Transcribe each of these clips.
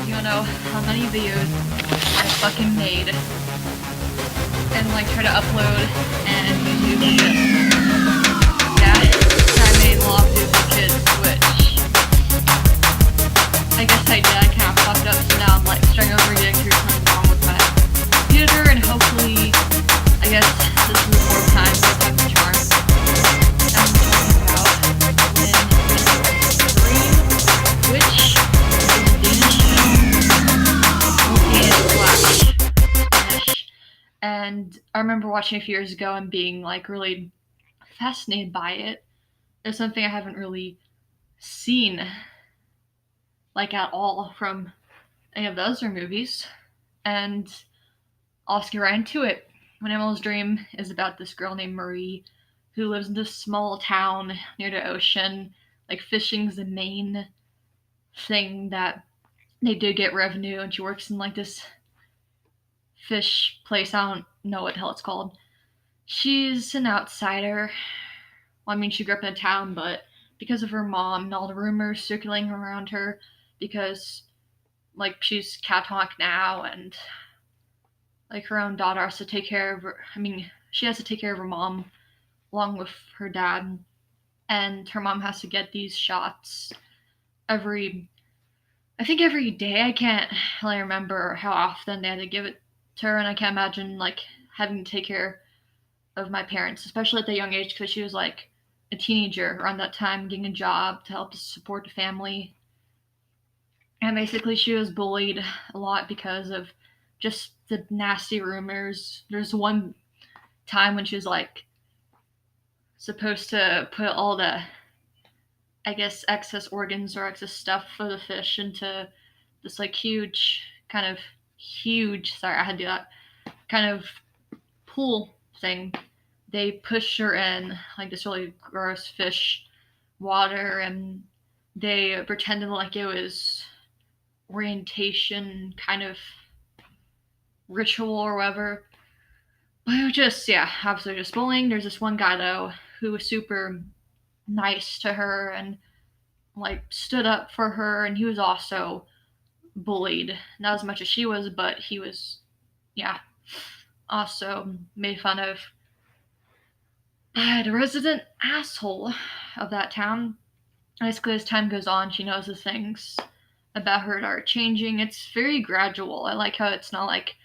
You don't know how many videos I fucking made and like try to upload and YouTube just I made a lot of videos for kids, which I guess I did. I kind of fucked up, so now I'm like starting over again through something wrong with my computer, and hopefully, I guess this is the fourth time that I'm the charm. I'm talking about when Dream, which is a Danish Spanish. And I remember watching a few years ago and being like really fascinated by it. It's something I haven't really seen like at all from any of the other movies. And I'll just get right into it. When Emily's Dream is about this girl named Marie who lives in this small town near the ocean. Like fishing's the main thing that they do get revenue, and she works in like this fish place. I don't know what the hell it's called. She's an outsider. Well, I mean, she grew up in a town, but because of her mom and all the rumors circulating around her, because like she's catatonic now, and like her own daughter has to take care of her. I mean, she has to take care of her mom along with her dad, and her mom has to get these shots every day. I can't really remember how often they had to give it to her, and I can't imagine like having to take care of my parents, especially at that young age, because she was like a teenager around that time, getting a job to help support the family. And basically, she was bullied a lot because of just the nasty rumors. There's one time when she was like supposed to put all the, I guess, excess organs or excess stuff for the fish into this like huge, sorry, I had to do that, kind of pool thing. They pushed her in like this really gross fish water, and they pretended like it was orientation kind of ritual or whatever. But it was just, obviously just bullying. There's this one guy though who was super nice to her and like stood up for her, and he was also bullied, not as much as she was, but he was, also made fun of by the resident asshole of that town. Basically, as time goes on, she notices things about her that are changing. It's very gradual. I like how it's not like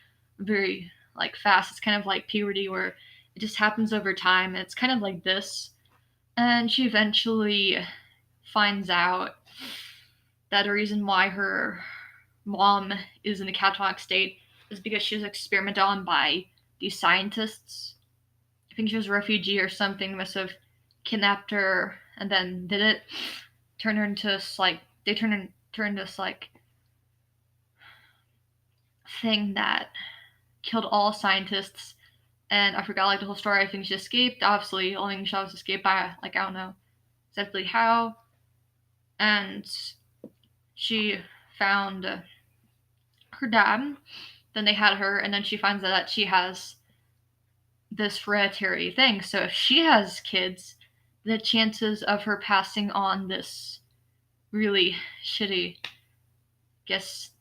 very like fast. It's kind of like puberty where it just happens over time. It's kind of like this. And she eventually finds out that the reason why her mom is in a catatonic state is because she was experimented on by these scientists. I think she was a refugee or something, must have kidnapped her and then did it. Turned her into this like turned this like thing that killed all scientists, and I forgot like the whole story. I think she escaped. Obviously, the only thing she was escaped by, like, I don't know exactly how. And she found her dad. Then they had her, and then she finds out that she has this hereditary thing. So if she has kids, the chances of her passing on this really shitty, guess,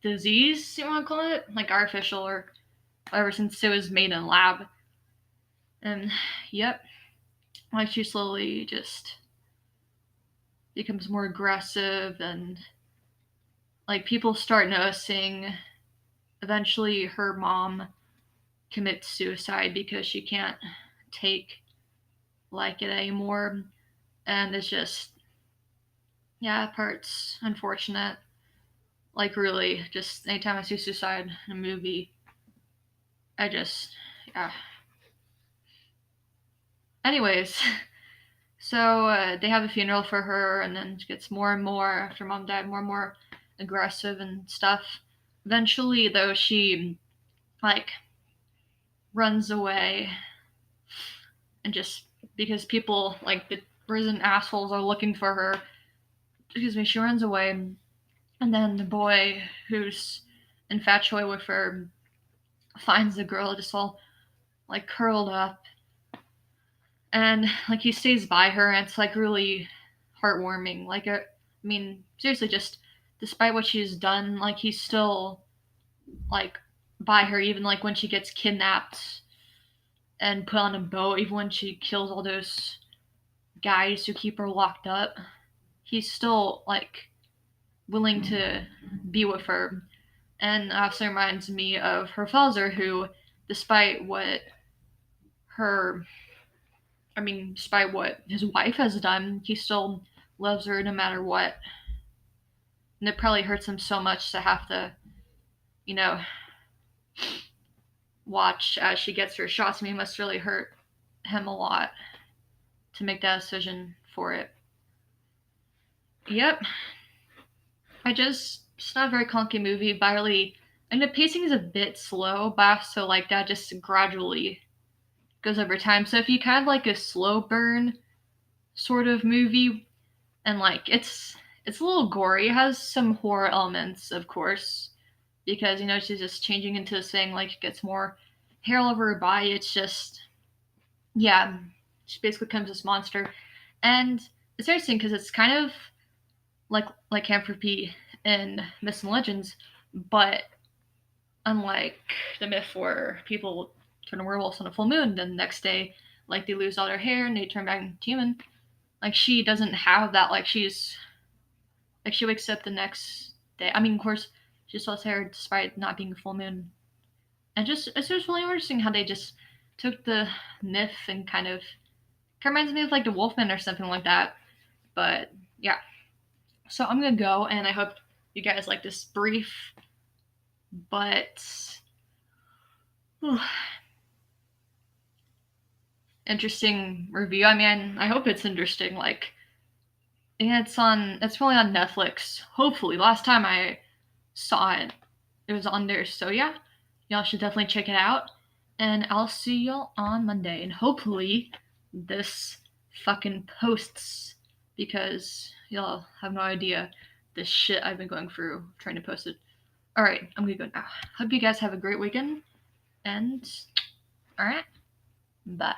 disease, you want to call it, like artificial or whatever, since it was made in a lab. And yep, like she slowly just becomes more aggressive, and like people start noticing. Eventually her mom commits suicide because she can't take like it anymore, and it's just, that part's unfortunate. Like really, just anytime I see suicide in a movie, I just, anyways, so they have a funeral for her, and then it gets more and more, after mom died, more and more aggressive and stuff. Eventually, though, she like runs away, and just because people, like the prison assholes, are looking for her, she runs away, and then the boy who's infatuated with her finds the girl just all like curled up, and like he stays by her, and it's like really heartwarming. Like, I mean, seriously, just despite what she's done, like he's still like by her, even like when she gets kidnapped and put on a boat, even when she kills all those guys who keep her locked up, he's still like willing to be with her. And also reminds me of her father, who, despite what her, despite what his wife has done, he still loves her no matter what. And it probably hurts him so much to have to, you know, watch as she gets her shots. I mean, it must really hurt him a lot to make that decision for it. Yep. It's not a very clunky movie, but and the pacing is a bit slow, but I also like that just gradually goes over time. So if you kind of like a slow burn sort of movie, and like it's a little gory, it has some horror elements, of course, because she's just changing into this thing, like gets more hair all over her body. It's just, yeah, she basically becomes this monster, and it's interesting because it's kind of like lycanthropy in myths and legends, but unlike the myth where people turn werewolves on a full moon, then the next day, like they lose all their hair and they turn back into human. Like she doesn't have that. Like she wakes up the next day. I mean, of course, she still has hair despite not being a full moon. And it's just really interesting how they just took the myth and kind of reminds me of like the Wolfman or something like that. But yeah, so I'm gonna go, and I hope you guys like this brief but interesting review. I mean, I hope it's interesting. Like, yeah, it's probably on Netflix. Hopefully, last time I saw it, it was on there. So yeah, y'all should definitely check it out. And I'll see y'all on Monday. And hopefully, this fucking posts, because y'all have no idea the shit I've been going through trying to post it. All right, I'm gonna go now. Hope you guys have a great weekend. And all right, bye.